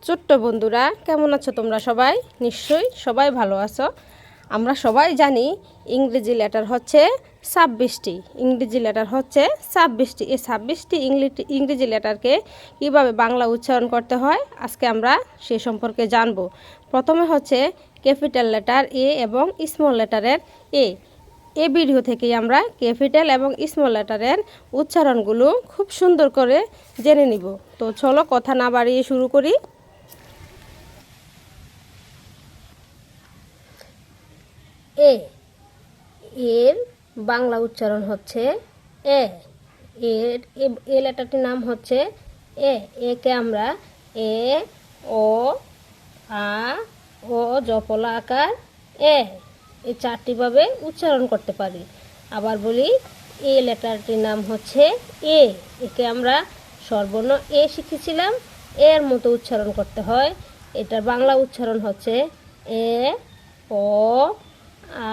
ছোট্ট বন্ধুরা, কেমন আছো তোমরা? সবাই নিশ্চয়ই সবাই ভালো আছো। আমরা সবাই জানি ইংরেজি লেটার হচ্ছে 26টি। ইংরেজি লেটার হচ্ছে 26টি। এই 26টি ইংরেজি লেটারকে কীভাবে বাংলা উচ্চারণ করতে হয় আজকে আমরা সে সম্পর্কে জানব। প্রথমে হচ্ছে ক্যাপিটাল লেটার এ এবং স্মল লেটারের এ। এই ভিডিও থেকেই আমরা ক্যাপিটাল এবং স্মল লেটারের উচ্চারণগুলো খুব সুন্দর করে জেনে নিব। তো চলো কথা না বাড়িয়ে শুরু করি। এ এর বাংলা উচ্চারণ হচ্ছে এ। এর এ লেটারটির নাম হচ্ছে এ। একে আমরা এ, ও, আ, ও জফলা আকার এ, এই চারটিভাবে উচ্চারণ করতে পারি। আবার বলি, এ লেটারটির নাম হচ্ছে এ। একে আমরা স্বরবর্ণ এ শিখেছিলাম, এর মতো উচ্চারণ করতে হয়। এটার বাংলা উচ্চারণ হচ্ছে এ, ও, আ,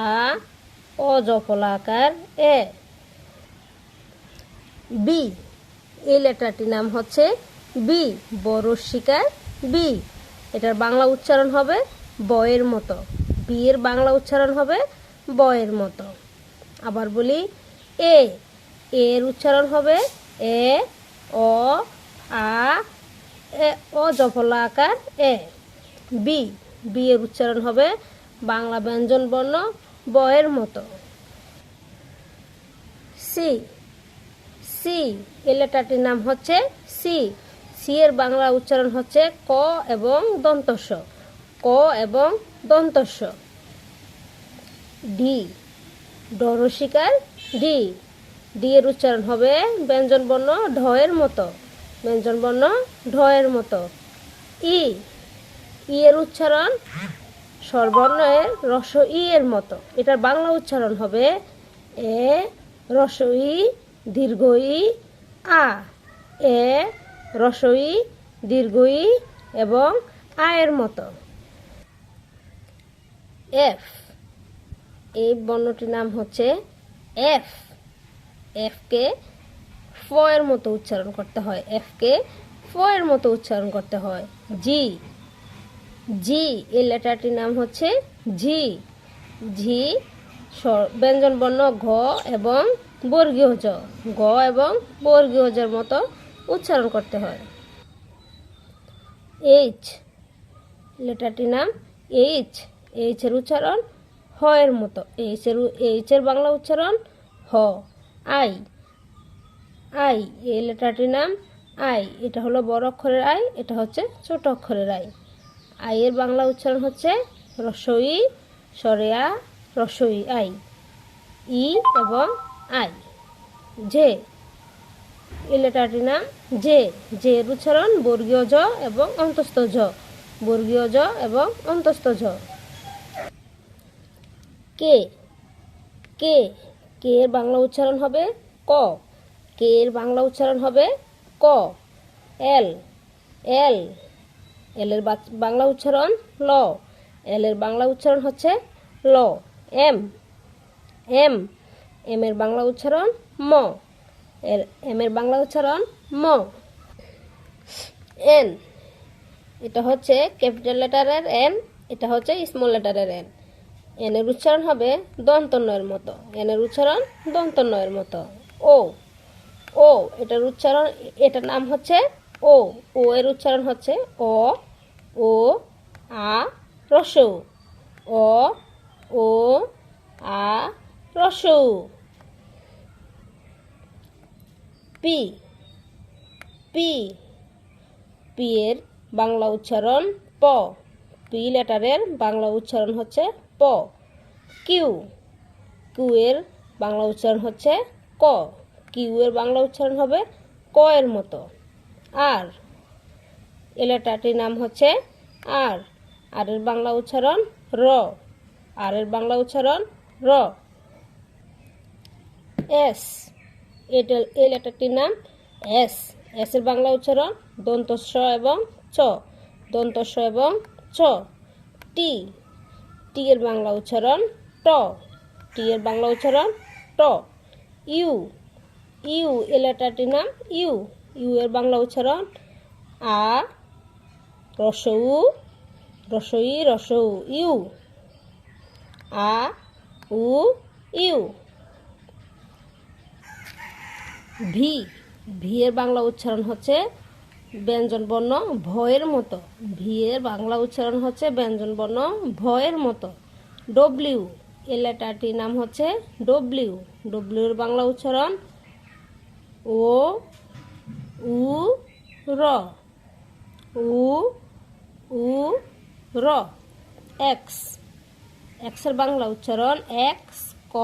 ও জফলা আকার এ। বি এই লেটারটির নাম হচ্ছে বি, বড় শিকার বি। এটার বাংলা উচ্চারণ হবে বয়ের মতো। বি এর বাংলা উচ্চারণ হবে বয়ের মতো। আবার বলি, এ এর উচ্চারণ হবে এ, ও, আ, এ ও জফলা আকার এ। বি বি এর উচ্চারণ হবে বাংলা ব্যঞ্জন বর্ণ বয়ের মতো। সি সি এই লেটারটির নাম হচ্ছে সি। সি এর বাংলা উচ্চারণ হচ্ছে ক এবং দন্তস্ব, ক এবং দন্তস্ব। ডি ডরশিকার ডি। ডি এর উচ্চারণ হবে ব্যঞ্জন বর্ণ ঢয়ের মতো, ব্যঞ্জন বর্ণ ঢয়ের মতো। ই ই এর উচ্চারণ স্বরবর্ণের রস ই এর মতো। এটার বাংলা উচ্চারণ হবে এ রসই দীর্ঘই আ। এ রসই দীর্ঘই এবং আয়ের মতো। এফ এই বর্ণটির নাম হচ্ছে এফ। এফকে ফ এর মতো উচ্চারণ করতে হয়, এফকে ফ এর মতো উচ্চারণ করতে হয়। জি জি এই লেটারটির নাম হচ্ছে ঝি। ঝি ব্যঞ্জন বর্ণ ঘ এবং বর্গীয় জ, গ এবং বর্গীয় জের মতো উচ্চারণ করতে হয়। এইচ লেটারটির নাম এইচ। এইচ এর উচ্চারণ হ এর মতো। এইচ এর বাংলা উচ্চারণ হ। আই আই এই লেটারটির নাম আই। এটা হলো বড় অক্ষরের আই, এটা হচ্ছে ছোট অক্ষরের আই। আই এর বাংলা উচ্চারণ হচ্ছে রসই সরেয়া রসই আই, ই এবং আই। জে এই লেটারটির নাম জে। জে এর উচ্চারণ বর্গীয় জ এবং অন্তস্থ জ, বর্গীয় জ এবং অন্তস্থ জ। কে কে কে এর বাংলা উচ্চারণ হবে ক। কে এর বাংলা উচ্চারণ হবে ক। এল এল এল এর বাংলা উচ্চারণ ল। এল এর বাংলা উচ্চারণ হচ্ছে ল। এম এম এম এর বাংলা উচ্চারণ ম। এম এর বাংলা উচ্চারণ ম। এন এটা হচ্ছে ক্যাপিটাল লেটারের এন, এটা হচ্ছে স্মল লেটারের এন। এন এর উচ্চারণ হবে দন্তন্বয়ের মতো, এন এর উচ্চারণ দন্তন্বয়ের মতো। ও ও এটার উচ্চারণ, এটার নাম হচ্ছে ও। ও এর উচ্চারণ হচ্ছে অ, ও, আ, রসৌ। অ, ও, আ, রসৌ। পি পি পি এর বাংলা উচ্চারণ প। পি লেটারের বাংলা উচ্চারণ হচ্ছে প। কিউ কিউ এর বাংলা উচ্চারণ হচ্ছে ক। কিউ এর বাংলা উচ্চারণ হবে ক এর মতো। আর এই লেটারটির নাম হচ্ছে আর। আর এর বাংলা উচ্চারণ র। আর এর বাংলা উচ্চারণ র। এস এই লেটারটির নাম এস। এস এর বাংলা উচ্চারণ দন্তস্ব এবং চ, দন্তস্ব এবং চ। টি টি এর বাংলা উচ্চারণ ট। টি এর বাংলা উচ্চারণ ট। ইউ ইউ এই লেটারটির নাম ইউ। ইউ এর বাংলা উচ্চারণ আ, রসৌ, রসই, রসৌ, ইউ, আ, উ, ইউ। ভি, ভি এর বাংলা উচ্চারণ হচ্ছে ব্যঞ্জন বর্ণ ভয়ের মতো। ভি এর বাংলা উচ্চারণ হচ্ছে ব্যঞ্জন বর্ণ ভয়ের মতো। ডব্লিউ, এই লেটারটির নাম হচ্ছে ডব্লিউ। ডব্লিউ এর বাংলা উচ্চারণ ও, উ, র, উ, উ, র। এক্স, এক্স এর বাংলা উচ্চারণ এক্স, ক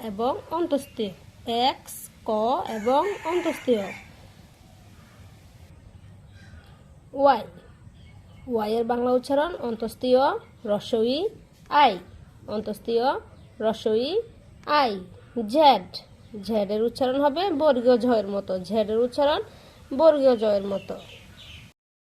এবং অন্তস্থীয়। এক্স, ক এবং অন্তস্থীয়। ওয়াই, ওয়াই এর বাংলা উচ্চারণ অন্তস্থীয় রসই আই, অন্তস্থীয় রসই আই। জেড, জেড এর উচ্চারণ হবে বর্গীয় ঝয়ের মতো। জেড এর উচ্চারণ বর্গীয় জয়ের মতো।